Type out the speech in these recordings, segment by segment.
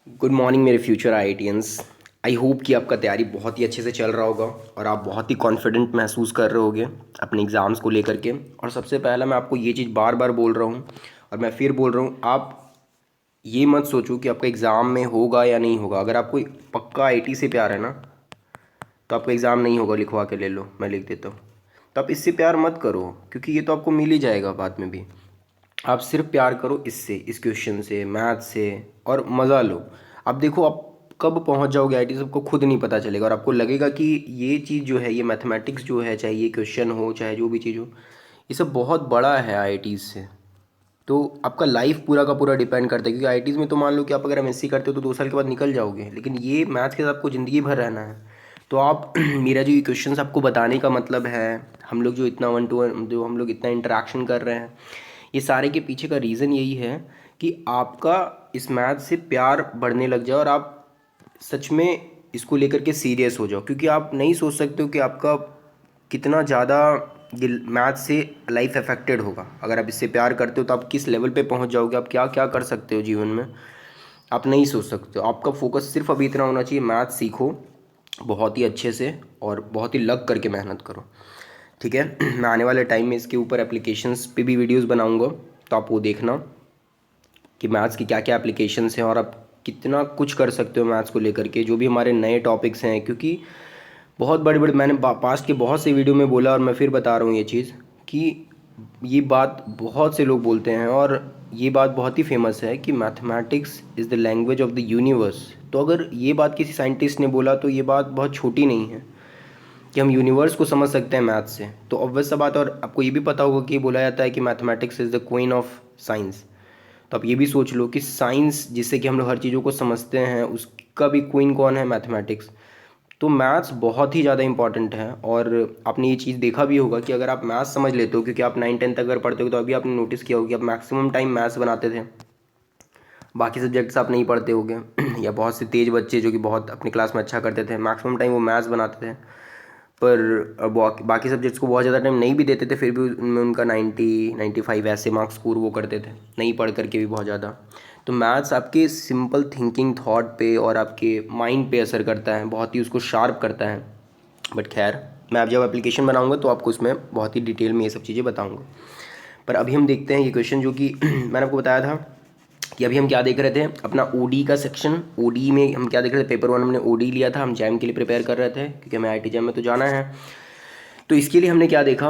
Good morning मेरे future IITians. I hope कि आपका तैयारी बहुत ही अच्छे से चल रहा होगा और आप बहुत ही कॉन्फिडेंट महसूस कर रहे होगे अपने एग्ज़ाम्स को लेकर के। और सबसे पहला मैं आपको ये चीज़ बार बार बोल रहा हूँ और मैं फिर बोल रहा हूँ, आप ये मत सोचो कि आपका एग्ज़ाम में होगा या नहीं होगा। अगर आपको पक्का आईटी से प्यार है ना, तो आपका एग्ज़ाम नहीं होगा, लिखवा के ले लो, मैं लिख देता हूँ। तो आप इससे प्यार मत करो, क्योंकि ये तो आपको मिल ही जाएगा बाद में भी। आप सिर्फ प्यार करो इससे, इस क्वेश्चन से, मैथ से, और मज़ा लो। अब देखो आप कब पहुंच जाओगे आईटी सबको खुद नहीं पता चलेगा, और आपको लगेगा कि ये चीज़ जो है, ये मैथमेटिक्स जो है, चाहे ये क्वेश्चन हो चाहे जो भी चीज़ हो, ये सब बहुत बड़ा है आईटी से। तो आपका लाइफ पूरा का पूरा डिपेंड करता है, क्योंकि आईटीज़ में तो मान लो कि आप अगर एमएससी करते हो तो 2 साल के बाद निकल जाओगे, लेकिन ये मैथ्स के साथ आपको ज़िंदगी भर रहना है। तो आप मेरा जो ये क्वेश्चंस आपको बताने का मतलब है, हम लोग जो इतना वन टू वन, जो हम लोग इतना इंटरेक्शन कर रहे हैं, ये सारे के पीछे का रीज़न यही है कि आपका इस मैथ से प्यार बढ़ने लग जाए और आप सच में इसको लेकर के सीरियस हो जाओ। क्योंकि आप नहीं सोच सकते हो कि आपका कितना ज़्यादा ये मैथ से लाइफ अफेक्टेड होगा। अगर आप इससे प्यार करते हो तो आप किस लेवल पे पहुंच जाओगे, आप क्या क्या कर सकते हो जीवन में, आप नहीं सोच सकते हो। आपका फोकस सिर्फ अभी इतना होना चाहिए, मैथ सीखो बहुत ही अच्छे से और बहुत ही लग करके मेहनत करो। ठीक है। मैं आने वाले टाइम में इसके ऊपर एप्लीकेशंस पे भी वीडियोस बनाऊंगा, तो आप वो देखना कि मैथ्स की क्या क्या एप्लीकेशंस हैं और आप कितना कुछ कर सकते हो मैथ्स को लेकर के, जो भी हमारे नए टॉपिक्स हैं। क्योंकि बहुत बड़े बड़े, मैंने पास्ट के बहुत से वीडियो में बोला और मैं फिर बता रहा हूँ ये चीज़, कि ये बात बहुत से लोग बोलते हैं और ये बात बहुत ही फेमस है कि mathematics is the language of the universe. तो अगर ये बात किसी साइंटिस्ट ने बोला तो ये बात बहुत छोटी नहीं है कि हम यूनिवर्स को समझ सकते हैं मैथ से। तो ऑब्वियस सा बात। और आपको ये भी पता होगा कि बोला जाता है कि mathematics is the queen of science. तो आप ये भी सोच लो कि साइंस जिससे कि हम लोग हर चीज़ों को समझते हैं, उसका भी क्वीन कौन है? मैथमेटिक्स। तो मैथ्स बहुत ही ज़्यादा इंपॉर्टेंट है। और आपने ये चीज़ देखा भी होगा कि अगर आप मैथ्स समझ लेते हो, क्योंकि आप 9 10 तक अगर पढ़ते हो तो अभी आपने नोटिस किया होगा कि आप मैक्सिमम टाइम मैथ्स बनाते थे, बाकी सब्जेक्ट्स आप नहीं पढ़ते होगे या बहुत से तेज बच्चे जो कि बहुत अपनी क्लास में अच्छा करते थे, मैक्सिमम टाइम वो मैथ्स बनाते थे। पर बाकी सब्जेक्ट्स को बहुत ज़्यादा टाइम नहीं भी देते थे, फिर भी उनमें उनका 90 95 ऐसे मार्क्स स्कोर वो करते थे, नहीं पढ़ करके भी बहुत ज़्यादा। तो मैथ्स आपके सिंपल थिंकिंग थॉट पे और आपके माइंड पे असर करता है, बहुत ही उसको शार्प करता है। बट खैर, मैं अब जब एप्लीकेशन बनाऊंगा तो आपको इसमें बहुत ही डिटेल में ये सब चीज़ें बताऊंगा। पर अभी हम देखते हैं ये क्वेश्चन जो कि मैंने आपको बताया था कि अभी हम क्या देख रहे थे, अपना ओडी का सेक्शन। ओडी में हम क्या देख रहे थे, पेपर 1 हमने ओडी लिया था, हम जैम के लिए प्रिपेयर कर रहे थे क्योंकि हमें आईटी जैम में तो जाना है। तो इसके लिए हमने क्या देखा,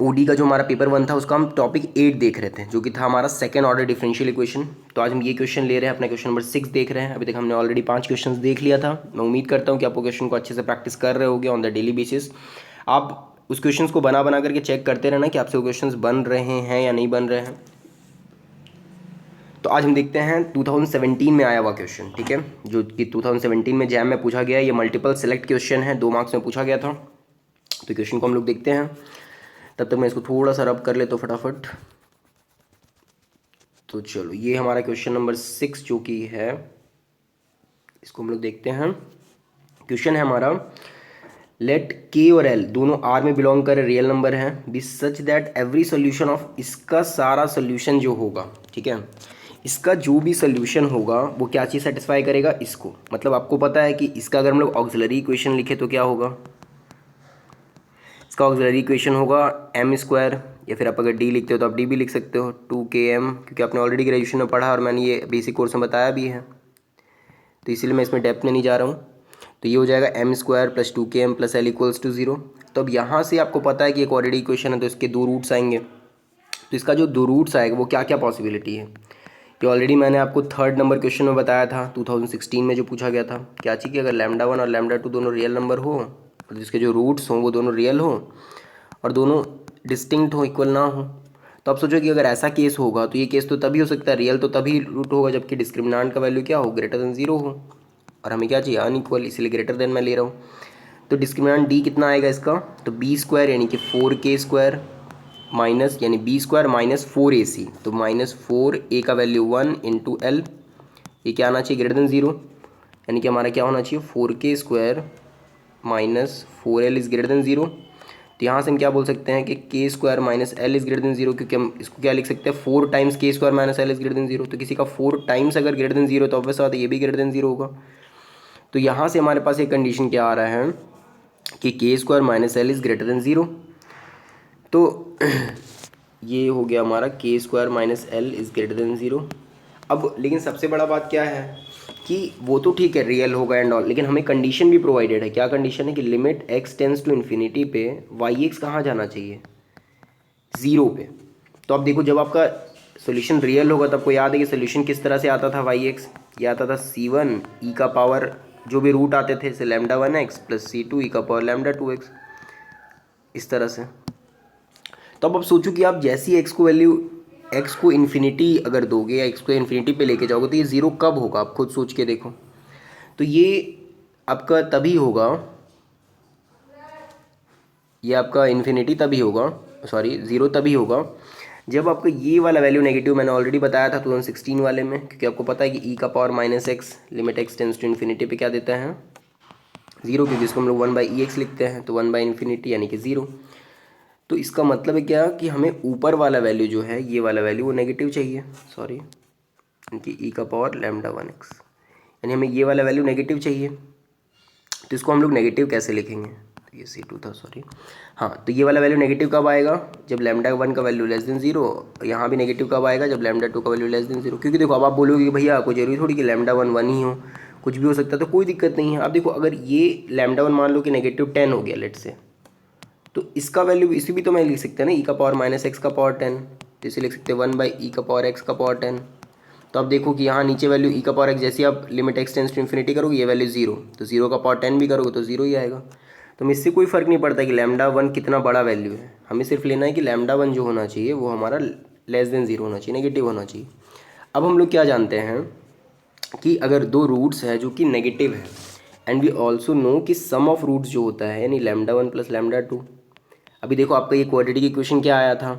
ओडी का जो हमारा पेपर 1 था उसका हम टॉपिक 8 देख रहे थे, जो कि था हमारा सेकंड ऑर्डर डिफरेंशियल इक्वेशन। तो आज हम ये क्वेश्चन ले रहे हैं, अपना क्वेश्चन नंबर 6 देख रहे हैं। अभी तक हमने ऑलरेडी 5 क्वेश्चन देख लिया था। मैं उम्मीद करता हूँ कि आप वो क्वेश्चन को अच्छे से प्रैक्टिस कर रहे होगे ऑन द डेली बेसिस। आप उस क्वेश्चंस को बना बना करके चेक करते रहना कि आपसे वो क्वेश्चंस बन रहे हैं या नहीं बन रहे हैं। तो आज हम देखते हैं 2017 में आया हुआ क्वेश्चन, ठीक है, जो कि 2017 में जैम में पूछा गया है। ये मल्टीपल सेलेक्ट क्वेश्चन है, 2 मार्क्स में पूछा गया था। तो क्वेश्चन को हम लोग देखते हैं। तब तक मैं इसको थोड़ा सा रब कर लेता हूँ फटाफट। तो चलो, ये हमारा क्वेश्चन नंबर 6 जो कि है, इसको हम लोग देखते हैं। क्वेश्चन है हमारा, लेट के और एल दोनों आर में बिलोंग कर रियल नंबर है, be such that every solution of, इसका सारा सोल्यूशन जो होगा, ठीक है, इसका जो भी सोल्यूशन होगा वो क्या चीज़ सेटिस्फाई करेगा? इसको। मतलब आपको पता है कि इसका अगर हम लोग ऑक्सिलरी इक्वेशन लिखे तो क्या होगा? इसका ऑक्सिलरी इक्वेशन होगा एम स्क्वायर, या फिर आप अगर डी लिखते हो तो आप डी भी लिख सकते हो, 2km, क्योंकि आपने ऑलरेडी ग्रेजुएशन में पढ़ा और मैंने ये बेसिक कोर्स में बताया भी है, तो इसीलिए मैं इसमें डेप्थ में नहीं जा रहा हूँ। तो ये हो जाएगा m square plus 2km plus l equals to 0। तो अब यहाँ से आपको पता है कि एक ऑलरेडी इक्वेशन है, तो इसके 2 रूट्स आएंगे। तो इसका जो 2 रूट्स आएगा वो क्या क्या पॉसिबिलिटी है, ये ऑलरेडी मैंने आपको थर्ड नंबर क्वेश्चन में बताया था, 2016 में जो पूछा गया था। क्या चाहिए कि अगर λ1 और λ2 दोनों रियल नंबर हो, और जिसके जो रूट्स हों वो दोनों रियल हो और दोनों डिस्टिंक्ट हो, इक्वल ना हो। तो आप सोचो कि अगर ऐसा केस होगा तो ये केस तो तभी हो सकता है, रियल तो तभी रूट होगा जबकि डिस्क्रिमिनांट का वैल्यू क्या हो, ग्रेटर देन 0 हो। और हमें क्या चाहिए, अनइक्वल, इसलिए ग्रेटर देन मैं ले रहा हूँ। तो डिस्क्रिमिनांट डी कितना आएगा इसका, तो बी स्क्वायर यानी कि 4k² माइनस, यानी बी स्क्वायर माइनस 4ac, तो -4a का वैल्यू 1 इंटू एल, ये क्या आना चाहिए, ग्रेटर देन 0। यानी कि हमारा क्या होना चाहिए, 4k² minus 4l is greater then 0। तो तो यहाँ से हम क्या बोल सकते हैं कि k square minus l is greater than zero, क्योंकि हम इसको क्या लिख सकते हैं 4 टाइम्स के square minus l is greater than zero. तो किसी का 4 टाइम्स अगर ग्रेटर देन जीरो तो ऑब्वियस बात है ये भी ग्रेटर देन जीरो होगा। तो यहाँ से हमारे पास एक कंडीशन क्या आ रहा है कि k square minus l is greater than zero. तो ये हो गया हमारा के square minus l is greater than zero. अब लेकिन सबसे बड़ा बात क्या है कि वो तो ठीक है रियल होगा एंड ऑल, लेकिन हमें कंडीशन भी प्रोवाइडेड है। क्या कंडीशन है कि limit x tends to infinity पे वाई एक्स कहाँ जाना चाहिए, ज़ीरो पे। तो अब देखो जब आपका सोल्यूशन रियल होगा तब आपको याद है कि सोल्यूशन किस तरह से आता था वाई एक्स, ये आता था c1 ई का पावर जो भी रूट आते थे से लैम्डा 1x प्लस c2 ई का पावर लैम्डा 2x, इस तरह से। तो अब सोचो कि आप जैसी एक्स को इन्फिनिटी अगर दोगे या एक्स को इन्फिनिटी पे लेके जाओगे तो ये ज़ीरो कब होगा, आप खुद सोच के देखो। तो ये आपका तभी होगा, ये आपका इन्फिनिटी तभी होगा, सॉरी ज़ीरो तभी होगा जब आपका ये वाला वैल्यू नेगेटिव, मैंने ऑलरेडी बताया था 2016 वाले में, क्योंकि आपको पता है कि ई का power minus x limit x tends to infinity पे क्या देता है ज़ीरो, क्योंकि इसको हम लोग 1/e(x) लिखते हैं, तो 1/इन्फिनिटी यानी कि ज़ीरो। तो इसका मतलब है क्या कि हमें ऊपर वाला वैल्यू जो है ये वाला वैल्यू वो नेगेटिव चाहिए, सॉरी इनकी ई का पावर लैम्डा 1x, यानी हमें ये वाला वैल्यू नेगेटिव चाहिए। तो इसको हम लोग नेगेटिव कैसे लिखेंगे, तो ये C2 था सॉरी, हाँ। तो ये वाला वैल्यू नेगेटिव कब आएगा, जब लैम्डा 1 का वैल्यू लेस देन ज़ीरो। यहाँ भी नेगेटिव कब आएगा, जब लैम्डा 2 का वैल्यू लेस देन ज़ीरो। क्योंकि देखो अब आप बोलोगे कि भैया कोई जरूरी थोड़ी कि लैम्डा 1 1 ही हो, कुछ भी हो सकता है, तो कोई दिक्कत नहीं है। अब देखो अगर ये लैम्डा 1 मान लो कि नेगेटिव 10 हो गया लेट से, तो इसका वैल्यू इसी भी तो मैं लिख सकते हैं ना, ई का पावर माइनस एक्स का पावर 10, तो इसे लिख सकते हैं 1/e का पावर एक्स का पावर 10। तो अब देखो कि यहाँ नीचे वैल्यू ई का पावर एक्स, जैसे आप limit x tends to infinity करोगे ये वैल्यू ज़ीरो, तो ज़ीरो का पावर 10 भी करोगे तो ज़ीरो ही आएगा। तो इससे कोई फ़र्क नहीं पड़ता कि लैम्डा 1 कितना बड़ा वैल्यू है, हमें सिर्फ लेना है कि लैम्डा 1 जो होना चाहिए वो हमारा लेस देन ज़ीरो होना चाहिए, नेगेटिव होना चाहिए। अब हम लोग क्या जानते हैं कि अगर दो रूट्स है जो कि नेगेटिव है, एंड वी ऑल्सो नो कि सम ऑफ रूट्स जो होता है यानी लैम्डा 1 प्लस लैम्डा 2। अभी देखो आपका ये क्वाड्रेटिक इक्वेशन क्या आया था,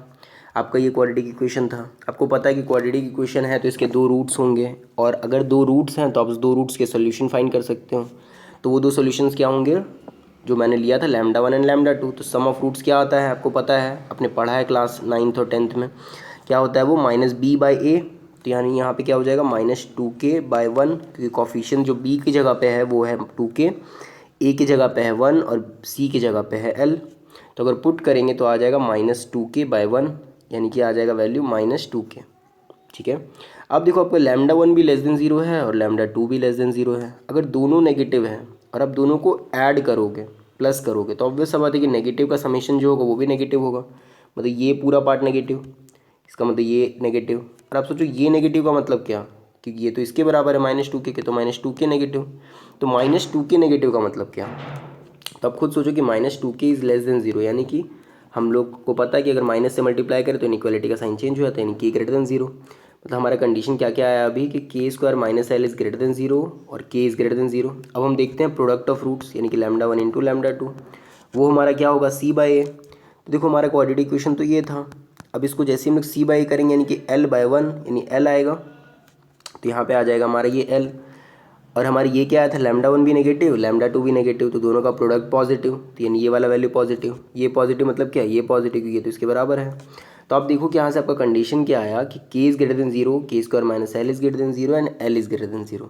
आपका ये क्वाड्रेटिक इक्वेशन था। आपको पता है कि क्वाड्रेटिक इक्वेशन है तो इसके दो रूट्स होंगे, और अगर दो रूट्स हैं तो आप उस दो रूट्स के सोल्यूशन फाइंड कर सकते हो। तो वो दो सोल्यूशंस क्या होंगे जो मैंने लिया था लैम्डा 1 एंड लैम्डा 2। तो सम ऑफ रूट्स क्या आता है आपको पता है, आपने पढ़ा है क्लास 9th और 10th में, क्या होता है वो -b/a। तो यानी यहाँ पे क्या हो जाएगा -2k/1, क्योंकि कॉफिशिएंट जो b की जगह पे है वो है 2k, a की जगह पे है 1 और c की जगह पे है l। तो अगर पुट करेंगे तो आ जाएगा -2k/1, यानी कि आ जाएगा वैल्यू -2k। ठीक है। अब देखो आपका लैम्डा 1 भी लेस देन ज़ीरो है और लैम्डा 2 भी लेस देन ज़ीरो है। अगर दोनों नेगेटिव हैं और आप दोनों को ऐड करोगे प्लस करोगे तो ऑब्वियस सा बात है कि नेगेटिव का समेशन जो होगा वो भी नेगेटिव होगा, मतलब ये पूरा पार्ट नेगेटिव, इसका मतलब ये नेगेटिव। और आप सोचो ये नेगेटिव का मतलब क्या, क्योंकि ये तो इसके बराबर है -2k के, तो -2k नेगेटिव। तो -2k नेगेटिव का मतलब क्या, तो आप खुद सोचो कि -2k is less than zero, यानी कि हम लोग को पता है कि अगर माइनस से मल्टीप्लाई करें तो इनइक्वालिटी का साइन चेंज हो जाता है, यानी k ग्रेटर देन ज़ीरो। मतलब हमारा कंडीशन क्या क्या आया अभी कि k square minus l is greater than zero और k is greater than zero. अब हम देखते हैं प्रोडक्ट ऑफ रूट्स, यानी कि लैम्डा 1 इंटू लैम्डा 2, वो हमारा क्या होगा c/a। तो देखो हमारा क्वाड्रेटिक इक्वेशन तो ये था, अब इसको जैसे हम लोग c/a करेंगे यानी कि l/1 यानी l आएगा, तो यहाँ पे आ जाएगा हमारा ये l। और हमारी ये क्या आया था लैम्डा 1 भी नेगेटिव लैम्डा 2 भी नेगेटिव, तो दोनों का प्रोडक्ट पॉजिटिव, तो यानी ये वाला वैल्यू पॉजिटिव, ये पॉजिटिव मतलब क्या, ये पॉजिटिव, क्योंकि ये तो इसके बराबर है। तो आप देखो कि यहाँ से आपका कंडीशन क्या आया कि k is greater than zero, k square minus l is greater than zero and l is greater than zero.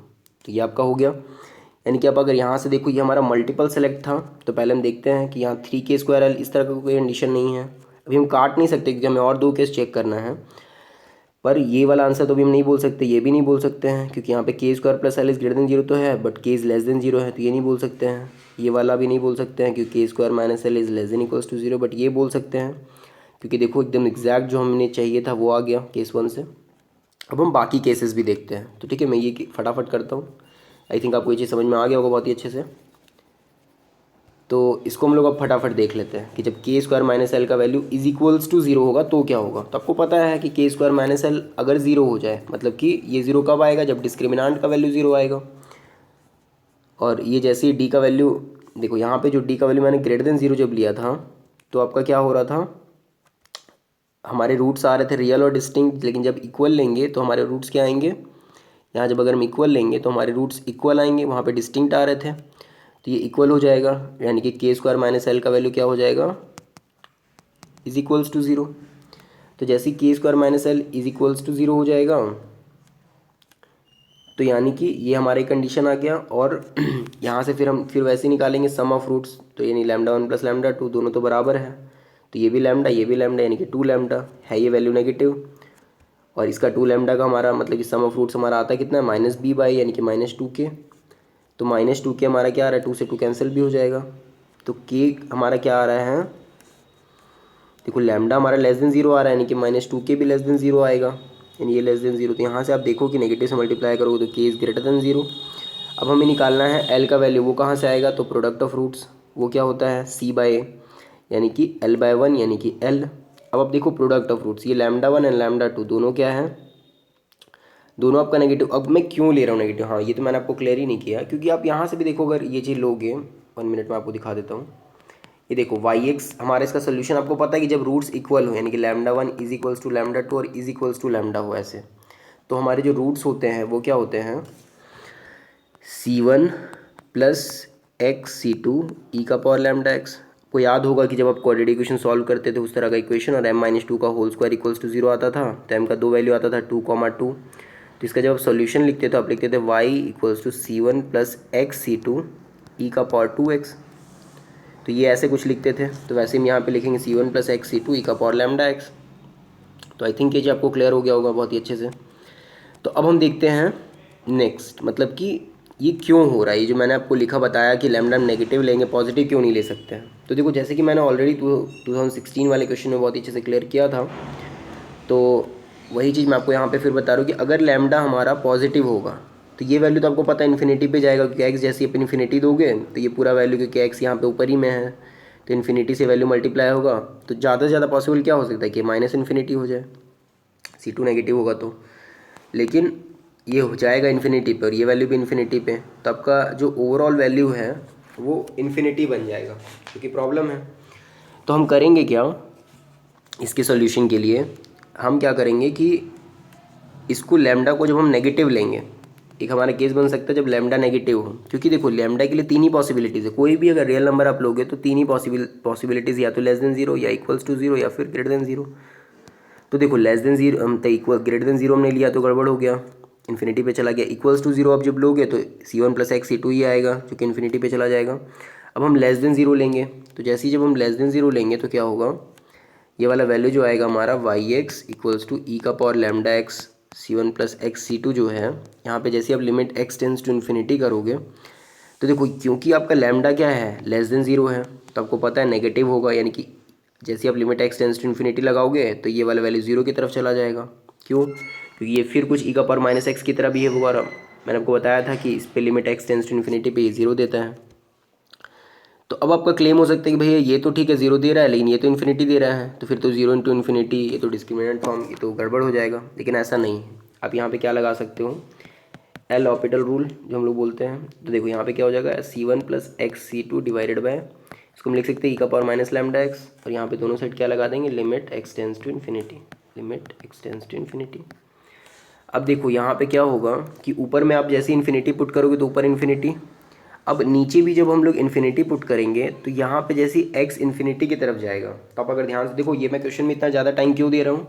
तो ये आपका हो गया। यानी कि आप अगर यहाँ से देखो ये हमारा मल्टीपल सेलेक्ट था, तो पहले हम देखते हैं कि यहाँ 3k² इस तरह का कोई कंडीशन नहीं है। अभी हम काट नहीं सकते क्योंकि हमें और दो केस चेक करना है, पर ये वाला आंसर तो भी हम नहीं बोल सकते, ये भी नहीं बोल सकते हैं, क्योंकि यहाँ पे के square plus L is greater than zero तो है, बट के इज़ लेस देन जीरो है, तो ये नहीं बोल सकते हैं। ये वाला भी नहीं बोल सकते हैं क्योंकि k square minus l is less than equals to zero, but ये बोल सकते हैं क्योंकि देखो एकदम एग्जैक्ट जो हमने चाहिए था वो आ गया केस 1 से। अब हम बाकी केसेस भी देखते हैं, तो ठीक है मैं ये फटाफट करता हूँ। आई थिंक आपको ये चीज़ समझ में आ गया होगा बहुत ही अच्छे से। तो इसको हम लोग अब फटाफट देख लेते हैं कि जब के स्क्वायर माइनस एल का value is equals to zero होगा तो क्या होगा। तो आपको पता है कि के स्क्वायर माइनस एल अगर ज़ीरो हो जाए, मतलब कि ये ज़ीरो कब आएगा, जब डिस्क्रिमिनांट का वैल्यू ज़ीरो आएगा। और ये जैसे ही डी का वैल्यू, देखो यहाँ पे जो डी का वैल्यू मैंने ग्रेटर देन ज़ीरो जब लिया था तो आपका क्या हो रहा था, हमारे रूट्स आ रहे थे रियल और डिस्टिंक्ट, लेकिन जब इक्वल लेंगे तो हमारे रूट्स क्या आएंगे, यहाँ जब अगर हम इक्वल लेंगे तो हमारे रूट्स इक्वल आएंगे, वहाँ पे डिस्टिंक्ट आ रहे थे, तो ये इक्वल हो जाएगा, यानी कि के स्क्वायर माइनस एल का वैल्यू क्या हो जाएगा, इज इक्वल्स टू ज़ीरो। तो जैसे k square minus l is equals to zero हो जाएगा, तो यानी कि ये हमारी कंडीशन आ गया। और यहाँ से फिर हम फिर वैसे निकालेंगे सम ऑफ रूट्स, तो यानी lambda one plus lambda two दोनों तो बराबर है, तो ये भी लैम्डा यानी कि 2 लैम्डा है, ये वैल्यू नेगेटिव। और इसका 2 लैम्डा का हमारा मतलब कि सम ऑफ रूट्स हमारा आता है कितना है, माइनस बी बाई यानी कि -2k। तो -2k हमारा क्या आ रहा है, 2 से 2 कैंसिल भी हो जाएगा। तो के हमारा क्या आ रहा है, देखो लैम्डा हमारा लेस देन जीरो आ रहा है, यानी कि -2k भी लेस देन जीरो आएगा, यानी ये लेस देन जीरो। तो यहाँ से आप देखो कि नेगेटिव से मल्टीप्लाई करोगे तो के इज़ ग्रेटर देन जीरो। अब हमें निकालना है एल का वैल्यू, वो कहाँ से आएगा, तो प्रोडक्ट ऑफ रूट्स वो क्या होता है, सी बाई ए यानी कि एल बाय वन यानी कि एल। अब आप देखो प्रोडक्ट ऑफ रूट्स, ये lambda one and lambda two दोनों क्या है, दोनों आपका नेगेटिव। अब मैं क्यों ले रहा हूँ नेगेटिव, हाँ ये तो मैंने आपको क्लियर ही नहीं किया, क्योंकि आप यहाँ से भी देखो अगर ये चीज़ लोगे, 1 मिनट में आपको दिखा देता हूँ। ये देखो वाई एक्स हमारा इसका सोल्यूशन आपको पता है कि जब रूट्स इक्वल हो, यानी कि lambda one is equals to lambda two और इज इक्वल्स टू लैम्डा हो ऐसे, तो हमारे जो रूट्स होते हैं वो क्या होते हैं, c1 plus x c two e का पावर लैम्डा एक्स। को याद होगा कि जब आप क्वाड्रेटिक इक्वेशन सॉल्व करते थे उस तरह का इक्वेशन, और m-2 का whole square equals to zero आता था, तो m का दो वैल्यू आता था 2,2। तो इसका जब आप सॉल्यूशन लिखते तो आप लिखते थे y equals to c1 plus x c two e का पावर 2x। तो ये ऐसे कुछ लिखते थे, तो वैसे हम यहाँ पे लिखेंगे c1 plus x c two e का पावर लैम्डा एक्स। तो आई थिंक ये जो आपको क्लियर हो गया होगा बहुत ही अच्छे से। तो अब हम देखते हैं नेक्स्ट, मतलब कि ये क्यों हो रहा है, ये जो मैंने आपको लिखा बताया कि लैम्डा नेगेटिव लेंगे पॉजिटिव क्यों नहीं ले सकते हैं। तो देखो जैसे कि मैंने ऑलरेडी 2016 वाले क्वेश्चन में बहुत ही अच्छे से क्लियर किया था, तो वही चीज़ मैं आपको यहाँ पे फिर बता रहा हूँ कि अगर लैम्डा हमारा पॉजिटिव होगा तो ये वैल्यू तो आपको पता है इन्फिनिटी पे जाएगा, क्योंकि एक्स जैसी आप इन्फिनिटी दोगे तो ये पूरा वैल्यू, क्योंकि एक्स यहाँ पे ऊपर ही में है तो इन्फिनिटी से वैल्यू मल्टीप्लाई होगा, तो ज़्यादा से ज़्यादा पॉसिबल क्या हो सकता है कि माइनस इन्फिनिटी हो जाए, C2 नेगेटिव होगा तो। लेकिन ये हो जाएगा इन्फिनिटी पे और ये वैल्यू भी इन्फिनिटी पे, तो आपका जो ओवरऑल वैल्यू है वो इन्फिनिटी बन जाएगा, क्योंकि प्रॉब्लम है। तो हम करेंगे क्या, इसके सॉल्यूशन के लिए हम क्या करेंगे कि इसको लैम्डा को जब हम नेगेटिव लेंगे, एक हमारा केस बन सकता है जब लैम्डा नेगेटिव हो, क्योंकि देखो लैम्डा के लिए तीन ही पॉसिबिलिटीज़ है, कोई भी अगर रियल नंबर आप लोगे तो तीन ही पॉसिबिलिटीज़, या तो लेस देन जीरो या इक्वल्स टू जीरो या फिर ग्रेटर देन जीरो। तो देखो लेस देन जीरो हम तो इक्वल, ग्रेटर देन जीरो हमने लिया तो गड़बड़ हो गया, इन्फिनिटी पे चला गया। इक्वल्स टू जीरो आप जब लोगे तो c1 plus x c two ही आएगा जो कि इन्फिनिटी पे चला जाएगा। अब हम लेस देन जीरो लेंगे, तो जैसे ही जब हम लेस देन जीरो लेंगे तो क्या होगा, ये वाला वैल्यू जो आएगा हमारा y x equals to e का power lambda x c1 plus x c two जो है, यहाँ पे जैसे आप limit x tends to infinity करोगे तो देखो क्योंकि आपका लैम्डा क्या है, लेस देन जीरो है, तो आपको पता है नेगेटिव होगा, यानी कि जैसे आप limit x tends to infinity लगाओगे तो ये वाला वैल्यू जीरो की तरफ चला जाएगा। क्यों, क्योंकि ये फिर कुछ ई का पावर माइनस एक्स की तरह बिहेव होगा, और मैंने आपको बताया था कि इस पे limit x tends to infinity पे ये जीरो देता है। तो अब आपका क्लेम हो सकता है कि भैया ये तो ठीक है जीरो दे रहा है लेकिन ये तो इन्फिनिटी दे रहा है, तो फिर तो जीरो इंटू इन्फिनिटी, ये तो डिस्क्रिमिनेंट फॉर्म, ये तो गड़बड़ हो जाएगा। लेकिन ऐसा नहीं है, आप यहाँ पे क्या लगा सकते हो, एल ऑपिटल रूल जो हम लोग बोलते हैं। तो देखो यहाँ पे क्या हो जाएगा, c1 plus x c two divided by, इसको हम लिख सकते हैं ई का पावर माइनस लैम्डा एक्स, और यहाँ पे दोनों साइड क्या लगा देंगे, limit x tends to infinity, limit x tends to infinity. अब देखो यहाँ पे क्या होगा कि ऊपर में आप जैसे इन्फिनिटी पुट करोगे तो ऊपर इन्फिनिटी, अब नीचे भी जब हम लोग इन्फिनिटी पुट करेंगे तो यहाँ पे जैसे एक्स इन्फिनिटी की तरफ जाएगा, तो आप अगर ध्यान से देखो, ये मैं क्वेश्चन में इतना ज़्यादा टाइम क्यों दे रहा हूँ,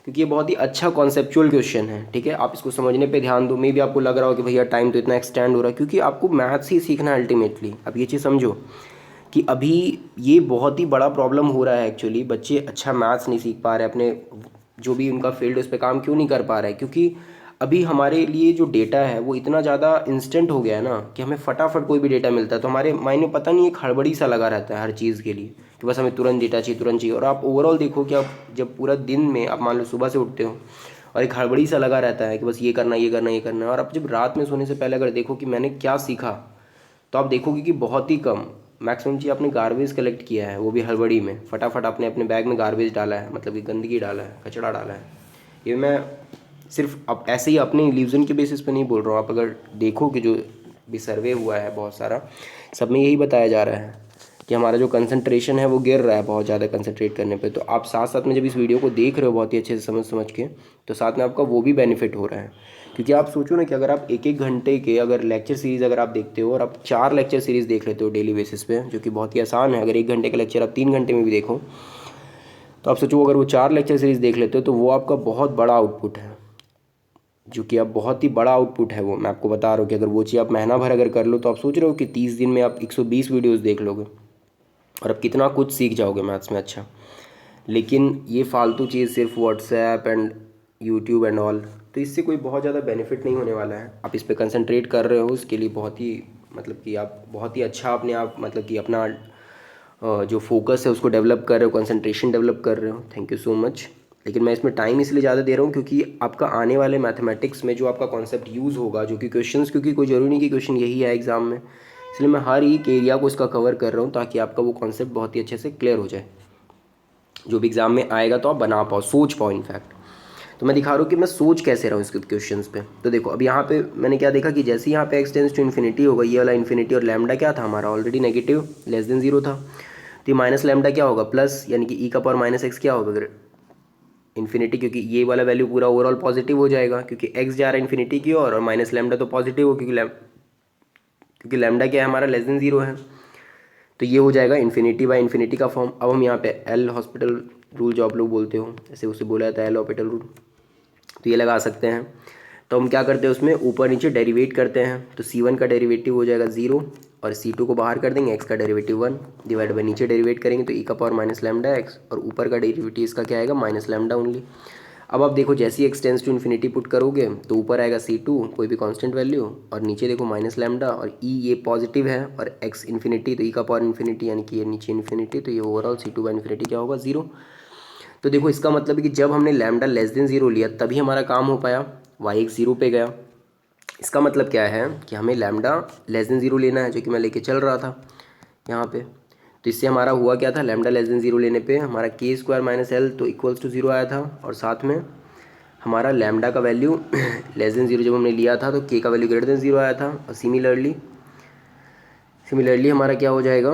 क्योंकि ये बहुत ही अच्छा कॉन्सेप्चुअल क्वेश्चन है, ठीक है। आप इसको समझने पे ध्यान दो, मे भी आपको लग रहा हो कि भैया टाइम तो इतना एक्सटेंड हो रहा है, क्योंकि आपको मैथ्स ही सीखना है अल्टीमेटली। अब ये चीज़ समझो कि अभी ये बहुत ही बड़ा प्रॉब्लम हो रहा है एक्चुअली, बच्चे अच्छा मैथ्स नहीं सीख पा रहे, अपने जो भी उनका फील्ड उस पर काम क्यों नहीं कर पा रहे हैं, क्योंकि अभी हमारे लिए जो डेटा है वो इतना ज़्यादा इंस्टेंट हो गया है ना कि हमें फटाफट कोई भी डेटा मिलता है, तो हमारे माइंड में पता नहीं एक हड़बड़ी सा लगा रहता है हर चीज़ के लिए कि बस हमें तुरंत डेटा चाहिए, तुरंत चाहिए। और आप ओवरऑल देखो कि आप जब पूरा दिन में आप मान लो सुबह से उठते हो और एक हड़बड़ी सा लगा रहता है कि बस ये करना ये करना ये करना, और आप जब रात में सोने से पहले अगर देखो कि मैंने क्या सीखा, तो आप देखोगे कि बहुत ही कम, मैक्सिमम चीज़ आपने गार्बेज कलेक्ट किया है, वो भी हड़बड़ी में, फटाफट आपने अपने बैग में गार्बेज डाला है, मतलब कि गंदगी डाला है, कचरा डाला है। ये मैं सिर्फ अब ऐसे ही अपने इल्यूजन के बेसिस पे नहीं बोल रहा हूँ, आप अगर देखो कि जो भी सर्वे हुआ है बहुत सारा, सब में यही बताया जा रहा है कि हमारा जो कंसंट्रेशन है वो गिर रहा है बहुत ज़्यादा कंसंट्रेट करने पे। तो आप साथ साथ में जब इस वीडियो को देख रहे हो बहुत ही अच्छे से समझ समझ के, तो साथ में आपका वो भी बेनिफिट हो रहा है, क्योंकि आप सोचो ना कि अगर आप एक एक घंटे के अगर लेक्चर सीरीज़ अगर आप देखते हो और आप 4 लेक्चर सीरीज़ देख लेते हो डेली बेसिस पे, जो कि बहुत ही आसान है, अगर 1 घंटे का लेक्चर आप 3 घंटे में भी देखो तो आप सोचो अगर वो 4 लेक्चर सीरीज़ देख लेते हो तो वो आपका बहुत बड़ा आउटपुट है, जो कि अब बहुत ही बड़ा आउटपुट है वो। मैं आपको बता रहा हूँ कि अगर वो चीज़ आप महीना भर अगर कर लो तो आप सोच रहे हो कि 30 दिन में आप 120 वीडियोज़ देख लोगे और अब कितना कुछ सीख जाओगे मैथ्स में। अच्छा, लेकिन ये फालतू चीज़ सिर्फ WhatsApp and YouTube and all, तो इससे कोई बहुत ज़्यादा बेनिफिट नहीं होने वाला है। आप इस पर कंसंट्रेट कर रहे हो, उसके लिए बहुत ही मतलब कि आप बहुत ही अच्छा अपने आप मतलब कि अपना जो फोकस है उसको डेवलप कर रहे हो, कंसंट्रेशन डेवलप कर रहे हो। Thank you so much. लेकिन मैं इसमें टाइम इसलिए ज़्यादा दे रहा हूँ क्योंकि आपका आने वाले मैथमेटिक्स में जो आपका कॉन्सेप्ट यूज़ होगा, जो कि क्वेश्चंस, क्योंकि कोई ज़रूरी नहीं कि क्वेश्चन यही है एग्ज़ाम में, इसलिए मैं हर एक एरिया को इसका कवर कर रहा हूँ ताकि आपका वो कॉन्सेप्ट बहुत ही अच्छे से क्लियर हो जाए, जो भी एग्ज़ाम में आएगा तो आप बना पाओ, सोच पाओ इनफैक्ट। तो मैं दिखा रहा हूँ कि मैं सोच कैसे रहा हूँ इसके क्वेश्चंस पे। तो देखो अब यहाँ पे मैंने क्या देखा कि जैसे यहाँ पे एक्स टेंस टू इन्फिनिटी होगा, ये वाला इन्फिनिटी, और लैम्डा क्या था हमारा already negative less than zero था, तो ये माइनस लैम्डा क्या होगा प्लस, यानी कि ई का पावर माइनस एक्स क्या होगा इन्फिनिटी, क्योंकि ये वाला वैल्यू पूरा ओवरऑल पॉजिटिव हो जाएगा क्योंकि एक्स जा रहा है इन्फिनिटी की ओर, और माइनस लैम्डा तो पॉजिटिव हो क्योंकि लैम्डा क्या है हमारा लेस देन जीरो है। तो ये हो जाएगा इन्फिनिटी बाय इन्फिनिटी का फॉर्म। अब हम यहाँ पे एल हॉस्पिटल रूल जो आप लोग बोलते हो, ऐसे उसे बोला जाता है एल हॉस्पिटल रूल, तो ये लगा सकते हैं। तो हम क्या करते हैं उसमें ऊपर नीचे डेरिवेट करते हैं, तो C1 का डेरिवेटिव हो जाएगा 0 और C2 को बाहर कर देंगे, x का डेरिवेटिव 1 डिवाइड बाई नीचे डेरिवेट करेंगे तो e का पावर माइनस लैम्डा एक्स, और ऊपर का डेरिवेटिव इसका क्या आएगा माइनस लैम्डा ओनली। अब आप देखो जैसे ही x tends to infinity put करोगे तो ऊपर आएगा C2 कोई भी कांस्टेंट वैल्यू, और नीचे देखो माइनस लैम्डा, और e ये पॉजिटिव है और x इन्फिनिटी, तो e का पावर इन्फिनिटी यानी कि ये नीचे इन्फिनिटी, तो ये ओवरऑल C2 बाई इन्फिनिटी क्या होगा 0। तो देखो इसका मतलब है कि जब हमने लैम्डा लेस देन जीरो लिया तभी हमारा काम हो पाया, y एक जीरो पे गया। इसका मतलब क्या है कि हमें लैम्डा लेस देन जीरो लेना है, जो कि मैं लेके चल रहा था यहाँ पे। तो इससे हमारा हुआ क्या था, लैम्डा लेस देन जीरो लेने पे हमारा के स्क्वायर माइनस एल तो इक्वल्स टू जीरो आया था, और साथ में हमारा लैम्डा का वैल्यू लेस देन जीरो जब हमने लिया था तो के का वैल्यू ग्रेटर देन जीरो आया था। और सिमिलरली हमारा क्या हो जाएगा,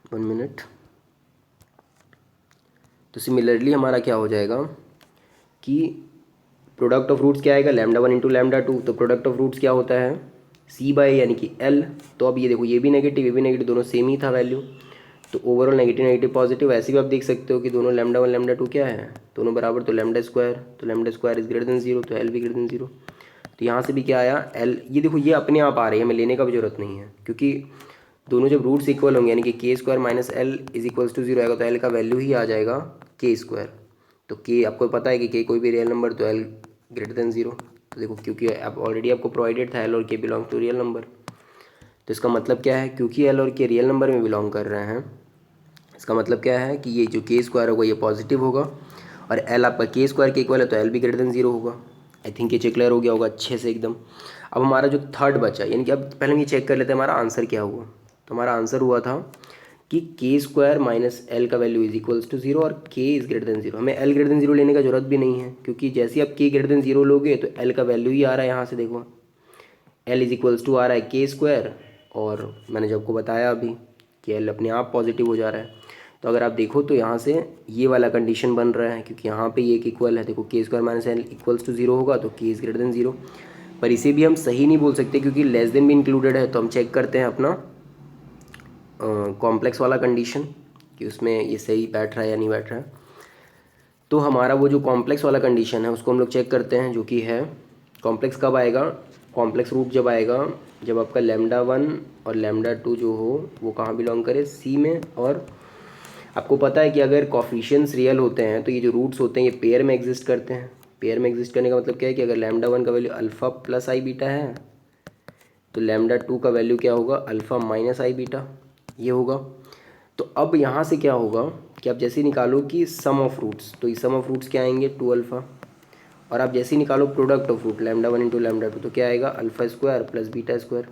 1 मिनट, तो सिमिलरली हमारा क्या हो जाएगा कि प्रोडक्ट ऑफ रूट्स क्या आएगा लैम्डा 1 इंटू लैम्डा 2, तो प्रोडक्ट ऑफ रूट्स क्या होता है C बाई यानी कि L। तो अब ये देखो ये भी नेगेटिव ये भी नेगेटिव, दोनों सेम ही था वैल्यू, तो ओवरऑल नेगेटिव नेगेटिव पॉजिटिव। ऐसे भी आप देख सकते हो कि दोनों लैम्डा 1 लैम्डा 2 क्या है, दोनों बराबर, तो lambda square is greater than zero, तो L भी ग्रेटर देन जीरो। तो यहाँ से भी क्या आया L, ये देखो ये अपने आप आ रही है, हमें लेने का भी जरूरत नहीं है, क्योंकि दोनों जब रूट्स इक्वल होंगे यानी कि k square minus l is equals to zero आएगा, तो एल का वैल्यू ही आ जाएगा के स्क्वायर। तो के आपको पता है कि के कोई भी रियल नंबर, तो एल ग्रेटर देन जीरो। तो देखो क्योंकि आप ऑलरेडी आपको प्रोवाइडेड था एल और के बिलोंग टू रियल नंबर, तो इसका मतलब क्या है, क्योंकि एल और के रियल नंबर में बिलोंग कर रहे हैं, इसका मतलब क्या है कि ये जो के स्क्वायर होगा ये पॉजिटिव होगा, और एल आपका के स्क्वायर के इक्वल है तो एल भी ग्रेटर देन जीरो होगा। आई थिंक ये चेक क्लियर हो गया होगा अच्छे से एकदम। अब हमारा जो थर्ड बचा, यानी कि अब पहले हम ये चेक कर लेते हैं हमारा आंसर क्या हुआ। तो हमारा आंसर हुआ था कि के स्क्वायर माइनस एल का value is equals to zero और k is greater than zero. हमें एल ग्रेटर देन जीरो लेने का जरूरत भी नहीं है, क्योंकि जैसे आप के ग्रेटर देन जीरो लोगे तो एल का वैल्यू ही आ रहा है यहाँ से, देखो एल इज इक्वल्स टू आ रहा है के स्क्वायर, और मैंने जो आपको बताया अभी कि एल अपने आप पॉजिटिव हो जा रहा है। तो अगर आप देखो तो यहाँ से ये वाला कंडीशन बन रहा है, क्योंकि यहाँ पे ये एक इक्वल है, देखो k square minus l equals to zero होगा तो के इज ग्रेटर देन जीरो। पर इसे भी हम सही नहीं बोल सकते क्योंकि लेस देन भी इंक्लूडेड है, तो हम चेक करते हैं अपना कॉम्प्लेक्स वाला कंडीशन कि उसमें ये सही बैठ रहा है या नहीं बैठ रहा है। तो हमारा वो जो कॉम्प्लेक्स वाला कंडीशन है उसको हम लोग चेक करते हैं, जो कि है कॉम्प्लेक्स कब आएगा, कॉम्प्लेक्स रूट जब आएगा जब आपका लैम्डा 1 और लैम्डा 2 जो हो वो कहाँ बिलोंग करे, सी में। और आपको पता है कि अगर कॉफिशिएंट्स रियल होते हैं तो ये जो रूट्स होते हैं ये पेयर में एग्जिस्ट करते हैं। पेयर में एग्जिस्ट करने का मतलब क्या है कि अगर लैम्डा 1 का वैल्यू अल्फ़ा प्लस आई बीटा है तो लैम्डा 2 का वैल्यू क्या होगा अल्फ़ा माइनस आई बीटा, ये होगा। तो अब यहाँ से क्या होगा कि आप जैसे ही निकालो कि सम ऑफ रूट्स, तो ये सम ऑफ रूट्स क्या आएंगे 2 अल्फ़ा, और आप जैसे ही निकालो product of root lambda 1 into lambda 2 तो क्या आएगा alpha square plus beta square.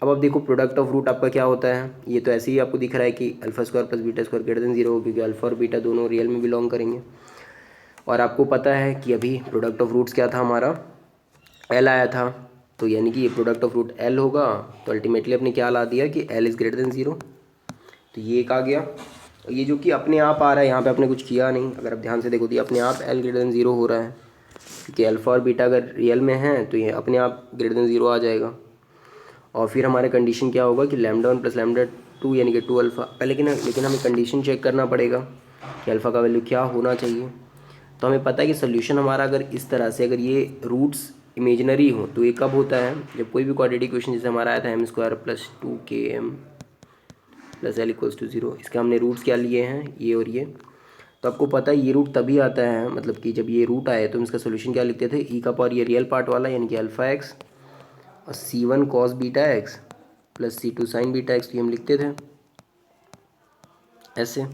अब आप देखो प्रोडक्ट ऑफ रूट आपका क्या होता है, ये तो ऐसे ही आपको दिख रहा है कि alpha square plus beta square greater than zero, क्योंकि अल्फ़ा और बीटा दोनों रियल में बिलोंग करेंगे। और आपको पता है कि अभी प्रोडक्ट ऑफ रूट्स क्या था हमारा एल आया था, तो यानी कि ये प्रोडक्ट ऑफ रूट एल होगा, तो अल्टीमेटली अपने क्या ला दिया कि L is greater than zero, तो ये एक आ गया। और ये जो कि अपने आप आ रहा है यहाँ पे आपने कुछ किया नहीं, अगर आप ध्यान से देखो तो ये अपने आप एल ग्रेटर देन जीरो हो रहा है, क्योंकि अल्फ़ा और बीटा अगर रियल में है तो ये अपने आप ग्रेटर देन जीरो आ जाएगा। और फिर हमारे कंडीशन क्या होगा कि लैम्डा 1 प्लस लैम्डा 2 यानी कि 2 अल्फ़ा, लेकिन हमें कंडीशन चेक करना पड़ेगा कि अल्फ़ा का वैल्यू क्या होना चाहिए। तो हमें पता है कि सोल्यूशन हमारा अगर इस तरह से, अगर ये रूट्स इमेजनरी हो तो ये कब होता है, जब कोई भी क्वाड्रेटिक इक्वेशन जैसे हमारा आया था m square plus 2km plus l equals to 0, इसके हमने रूट्स क्या लिए हैं, ये और ये। तो आपको पता है ये रूट तभी आता है, मतलब कि जब ये रूट आए तो हम इसका सोल्यूशन क्या लिखते थे, ई का पावर ये रियल पार्ट वाला यानी कि अल्फ़ा एक्स और C1 cos beta x plus C2 sign beta x, तो ये हम लिखते थे ऐसे।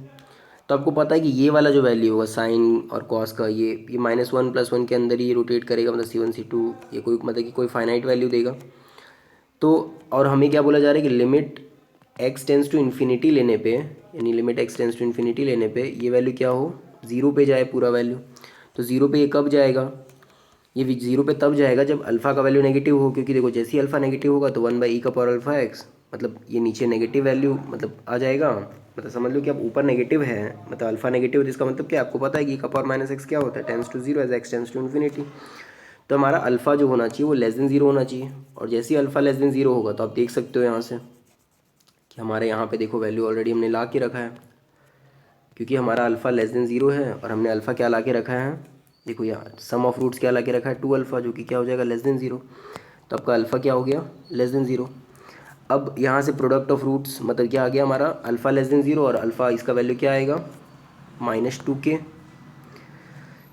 तो आपको पता है कि ये वाला जो वैल्यू होगा साइन और कॉस का, ये -1 + 1 के अंदर ही रोटेट करेगा, मतलब C1 C2, ये कोई मतलब कि कोई फाइनाइट वैल्यू देगा। तो और हमें क्या बोला जा रहा है कि limit x tends to infinity लेने पे, यानी limit x tends to infinity लेने पे ये वैल्यू क्या हो, 0 पे जाए पूरा वैल्यू। तो 0 पे ये कब जाएगा, ये 0 पे तब जाएगा जब अल्फ़ा का वैल्यू नेगेटिव हो, क्योंकि देखो जैसे ही अल्फ़ा नेगेटिव होगा तो 1/e का पावर अल्फ़ा एक्स, मतलब ये नीचे नेगेटिव वैल्यू मतलब आ जाएगा। मतलब समझ लो कि अब ऊपर नेगेटिव है, मतलब अल्फ़ा नेगेटिव है, तो इसका मतलब क्या, आपको पता है कि e का पावर -x क्या होता है, tends to 0 as x tends to infinity. तो हमारा अल्फ़ा जो होना चाहिए वो लेस देन 0 होना चाहिए, और जैसे ही अल्फ़ा लेस देन 0 होगा तो आप देख सकते हो यहाँ से कि हमारे यहाँ पे देखो वैल्यू ऑलरेडी हमने ला के रखा है, क्योंकि हमारा अल्फ़ा लेस देन 0 है और हमने अल्फ़ा क्या ला के रखा है, देखो यहाँ सम ऑफ रूट्स क्या ला के रखा है 2 अल्फ़ा, जो कि क्या हो जाएगा लेस देन 0। तो आपका अल्फ़ा क्या हो गया, लेस देन 0। अब यहाँ से प्रोडक्ट ऑफ रूट्स मतलब क्या आ गया हमारा, अल्फ़ा लेस देन 0 और अल्फ़ा इसका वैल्यू क्या आएगा -2k,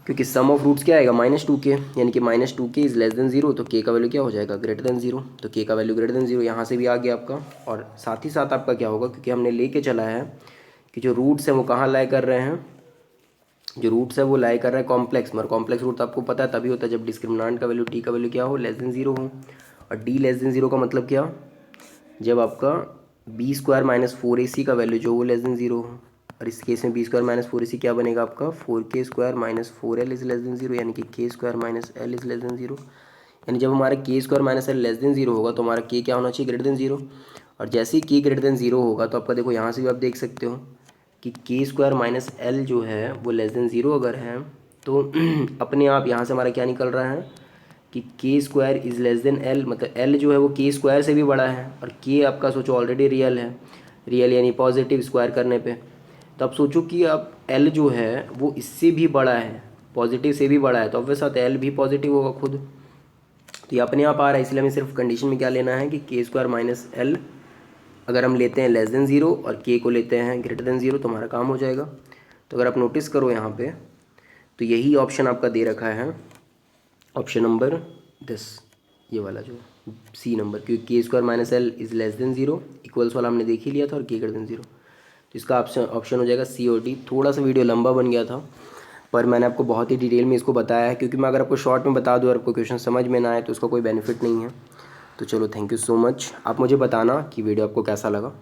क्योंकि सम ऑफ रूट्स क्या आएगा -2k, यानी कि -2k इज़ लेस देन 0, तो k का वैल्यू क्या हो जाएगा ग्रेटर देन 0। तो k का वैल्यू ग्रेटर देन 0 यहाँ से भी आ गया आपका। और साथ ही साथ आपका क्या होगा, क्योंकि हमने लेके चला है कि जो रूट्स हैं वो कहाँ लाई कर रहे हैं, जो रूट्स है वो लाई कर रहा है कॉम्प्लेक्स, मगर कॉम्प्लेक्स रूट आपको पता है तभी होता है जब डिस्क्रिमिनेंट का वैल्यू t का वैल्यू क्या हो, लेस देन 0 हो। और d लेस देन 0 का मतलब क्या, जब आपका b² - 4ac का वैल्यू जो वो लेस देन 0 हो। और इस केस में b² - 4ac क्या बनेगा आपका 4k² - 4l is less then 0, यानी कि k² - l is less then 0। यानी जब हमारा k² - l लेस देन 0 होगा तो हमारा k क्या होना चाहिए, ग्रेटर देन 0। और जैसे ही k ग्रेटर देन 0 होगा तो आपका देखो यहाँ से भी आप देख सकते हो कि k² - l जो है वो लेस देन 0 अगर है तो अपने आप यहाँ से हमारा क्या निकल रहा है कि k² is less then l, मतलब l जो है वो k² से भी बड़ा है, और k आपका सोचो ऑलरेडी रियल है, रियल यानी पॉजिटिव स्क्वायर करने पे। तो आप सोचो कि अब l जो है वो इससे भी बड़ा है, पॉजिटिव से भी बड़ा है, तो अब साथ l भी पॉजिटिव होगा खुद। तो ये अपने आप आ रहा है, इसलिए हमें सिर्फ कंडीशन में क्या लेना है कि k² - l अगर हम लेते हैं लेस देन 0 और k को लेते हैं ग्रेटर देन 0 तो हमारा काम हो जाएगा। तो अगर आप नोटिस करो यहाँ पे तो यही ऑप्शन आपका दे रखा है, ऑप्शन नंबर 10, ये वाला जो सी नंबर, क्योंकि k² - l is less then 0, equals वाला हमने देख ही लिया था, और k ग्रेटर देन 0। तो इसका ऑप्शन ऑप्शन हो जाएगा सी और डी। थोड़ा सा वीडियो लंबा बन गया था पर मैंने आपको बहुत ही डिटेल में इसको बताया है, क्योंकि मैं अगर आपको शॉर्ट में बता दूँ और आपको क्वेश्चन समझ में ना आए तो उसका कोई बेनिफिट नहीं है। तो चलो थैंक यू सो मच, आप मुझे बताना कि वीडियो आपको कैसा लगा।